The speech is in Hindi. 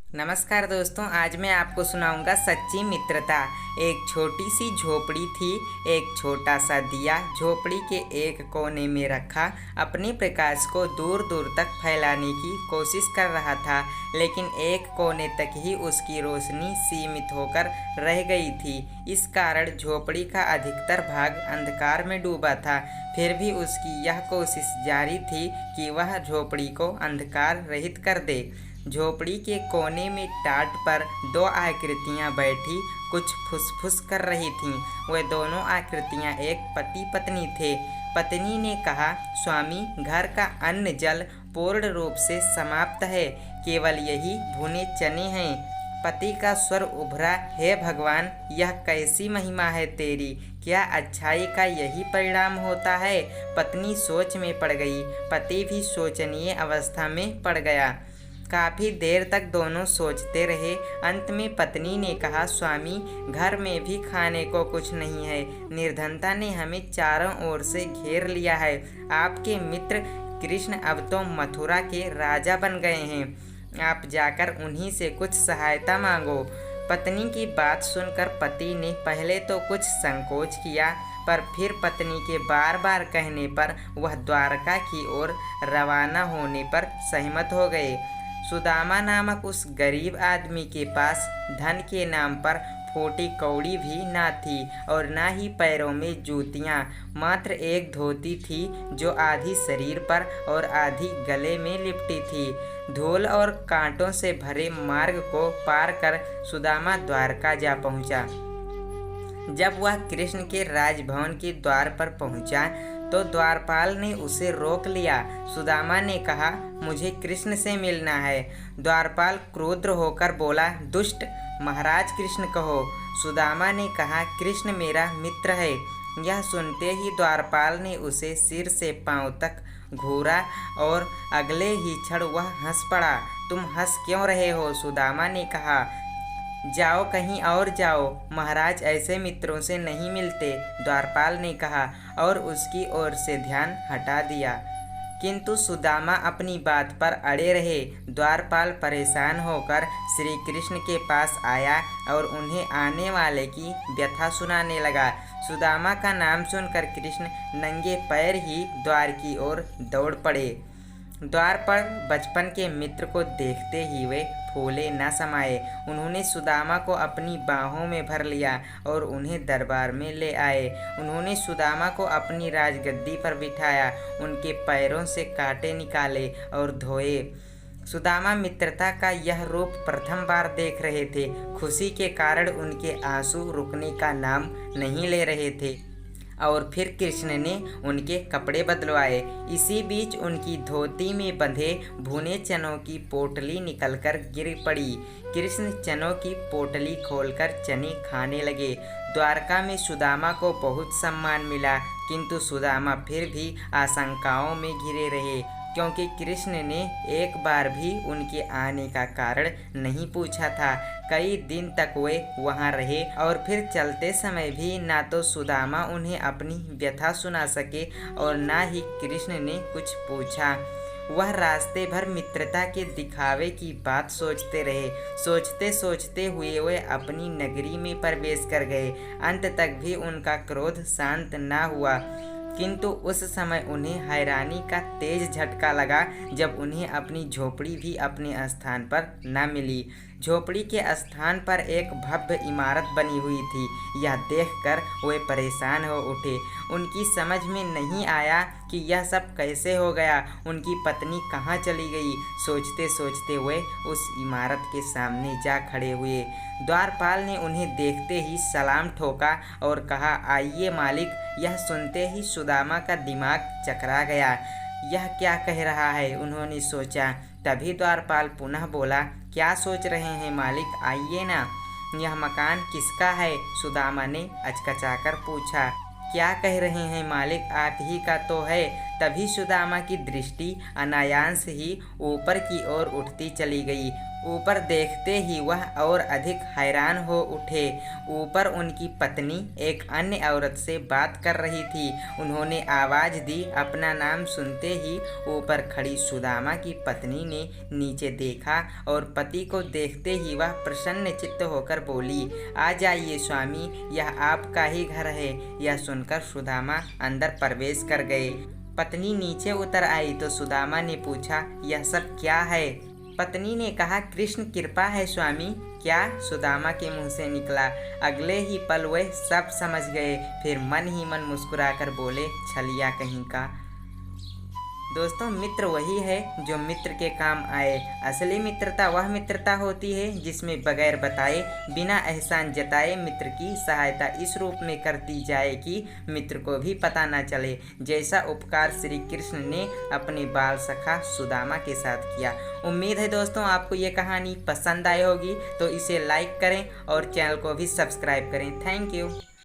नमस्कार दोस्तों, आज मैं आपको सुनाऊंगा सच्ची मित्रता। एक छोटी सी झोपड़ी थी। एक छोटा सा दिया झोपड़ी के एक कोने में रखा अपने प्रकाश को दूर दूर तक फैलाने की कोशिश कर रहा था, लेकिन एक कोने तक ही उसकी रोशनी सीमित होकर रह गई थी। इस कारण झोपड़ी का अधिकतर भाग अंधकार में डूबा था। फिर भी उसकी यह कोशिश जारी थी कि वह झोपड़ी को अंधकार रहित कर दे। झोपड़ी के कोने में टाट पर दो आकृतियां बैठी कुछ फुसफुस कर रही थीं। वे दोनों आकृतियां एक पति पत्नी थे। पत्नी ने कहा, स्वामी, घर का अन्न जल पूर्ण रूप से समाप्त है, केवल यही भुने चने हैं। पति का स्वर उभरा, हे भगवान, यह कैसी महिमा है तेरी? क्या अच्छाई का यही परिणाम होता है? पत्नी सोच में पड़ गई। पति भी शोचनीय अवस्था में पड़ गया। काफी देर तक दोनों सोचते रहे। अंत में पत्नी ने कहा, स्वामी, घर में भी खाने को कुछ नहीं है। निर्धनता ने हमें चारों ओर से घेर लिया है। आपके मित्र कृष्ण अब तो मथुरा के राजा बन गए हैं। आप जाकर उन्हीं से कुछ सहायता मांगो। पत्नी की बात सुनकर पति ने पहले तो कुछ संकोच किया, पर फिर पत्नी के बार बार कहने पर वह द्वारका की ओर रवाना होने पर सहमत हो गए। सुदामा नामक उस गरीब आदमी के पास धन के नाम पर फोटी कौड़ी भी ना थी और ना ही पैरों में जूतियाँ। मात्र एक धोती थी जो आधी शरीर पर और आधी गले में लिपटी थी। धूल और कांटों से भरे मार्ग को पार कर सुदामा द्वारका जा पहुँचा। जब वह कृष्ण के राजभवन के द्वार पर पहुँचा तो द्वारपाल ने उसे रोक लिया। सुदामा ने कहा, मुझे कृष्ण से मिलना है। द्वारपाल क्रुद्ध होकर बोला, दुष्ट, महाराज कृष्ण कहो। सुदामा ने कहा, कृष्ण मेरा मित्र है। यह सुनते ही द्वारपाल ने उसे सिर से पांव तक घूरा और अगले ही क्षण वह हंस पड़ा। तुम हंस क्यों रहे हो? सुदामा ने कहा, जाओ, कहीं और जाओ, महाराज ऐसे मित्रों से नहीं मिलते। द्वारपाल ने कहा और उसकी ओर से ध्यान हटा दिया। किंतु सुदामा अपनी बात पर अड़े रहे। द्वारपाल परेशान होकर श्री कृष्ण के पास आया और उन्हें आने वाले की व्यथा सुनाने लगा। सुदामा का नाम सुनकर कृष्ण नंगे पैर ही द्वार की ओर दौड़ पड़े। द्वार पर बचपन के मित्र को देखते ही वे फूले न समाये। उन्होंने सुदामा को अपनी बाहों में भर लिया और उन्हें दरबार में ले आए। उन्होंने सुदामा को अपनी राजगद्दी पर बिठाया, उनके पैरों से कांटे निकाले और धोए। सुदामा मित्रता का यह रूप प्रथम बार देख रहे थे। खुशी के कारण उनके आंसू रुकने का नाम नहीं ले रहे थे। और फिर कृष्ण ने उनके कपड़े बदलवाए। इसी बीच उनकी धोती में बंधे भुने चनों की पोटली निकलकर गिर पड़ी। कृष्ण चनों की पोटली खोलकर चने खाने लगे। द्वारका में सुदामा को बहुत सम्मान मिला, किंतु सुदामा फिर भी आशंकाओं में घिरे रहे, क्योंकि कृष्ण ने एक बार भी उनके आने का कारण नहीं पूछा था। कई दिन तक वे वहां रहे और फिर चलते समय भी ना तो सुदामा उन्हें अपनी व्यथा सुना सके और ना ही कृष्ण ने कुछ पूछा। वह रास्ते भर मित्रता के दिखावे की बात सोचते रहे। सोचते सोचते हुए वे अपनी नगरी में प्रवेश कर गए। अंत तक भी उनका क्रोध शांत ना हुआ, किंतु उस समय उन्हें हैरानी का तेज झटका लगा जब उन्हें अपनी झोपड़ी भी अपने स्थान पर न मिली। झोपड़ी के स्थान पर एक भव्य इमारत बनी हुई थी। यह देखकर वे परेशान हो उठे। उनकी समझ में नहीं आया कि यह सब कैसे हो गया। उनकी पत्नी कहाँ चली गई? सोचते सोचते वे उस इमारत के सामने जा खड़े हुए। द्वारपाल ने उन्हें देखते ही सलाम ठोका और कहा, आइए मालिक। यह सुनते ही सुदामा का दिमाग चकरा गया। यह क्या कह रहा है, उन्होंने सोचा। तभी द्वारपाल पुनः बोला, क्या सोच रहे हैं मालिक, आइए ना। यह मकान किसका है? सुदामा ने अचकचाकर पूछा। क्या कह रहे हैं मालिक, आप ही का तो है। तभी सुदामा की दृष्टि अनायास ही ऊपर की ओर उठती चली गई। ऊपर देखते ही वह और अधिक हैरान हो उठे। ऊपर उनकी पत्नी एक अन्य औरत से बात कर रही थी। उन्होंने आवाज़ दी। अपना नाम सुनते ही ऊपर खड़ी सुदामा की पत्नी ने नीचे देखा और पति को देखते ही वह प्रसन्न चित्त होकर बोली, आ जाइए स्वामी, यह आपका ही घर है। यह सुनकर सुदामा अंदर प्रवेश कर गए। पत्नी नीचे उतर आई तो सुदामा ने पूछा, यह सब क्या है? पत्नी ने कहा, कृष्ण कृपा है स्वामी। क्या? सुदामा के मुंह से निकला। अगले ही पल वह सब समझ गए। फिर मन ही मन मुस्कुराकर बोले, छलिया कहीं का। दोस्तों, मित्र वही है जो मित्र के काम आए। असली मित्रता वह मित्रता होती है जिसमें बगैर बताए, बिना एहसान जताए मित्र की सहायता इस रूप में कर दी जाए कि मित्र को भी पता न चले, जैसा उपकार श्री कृष्ण ने अपने बाल सखा सुदामा के साथ किया। उम्मीद है दोस्तों आपको ये कहानी पसंद आई होगी, तो इसे लाइक करें और चैनल को भी सब्सक्राइब करें। Thank you.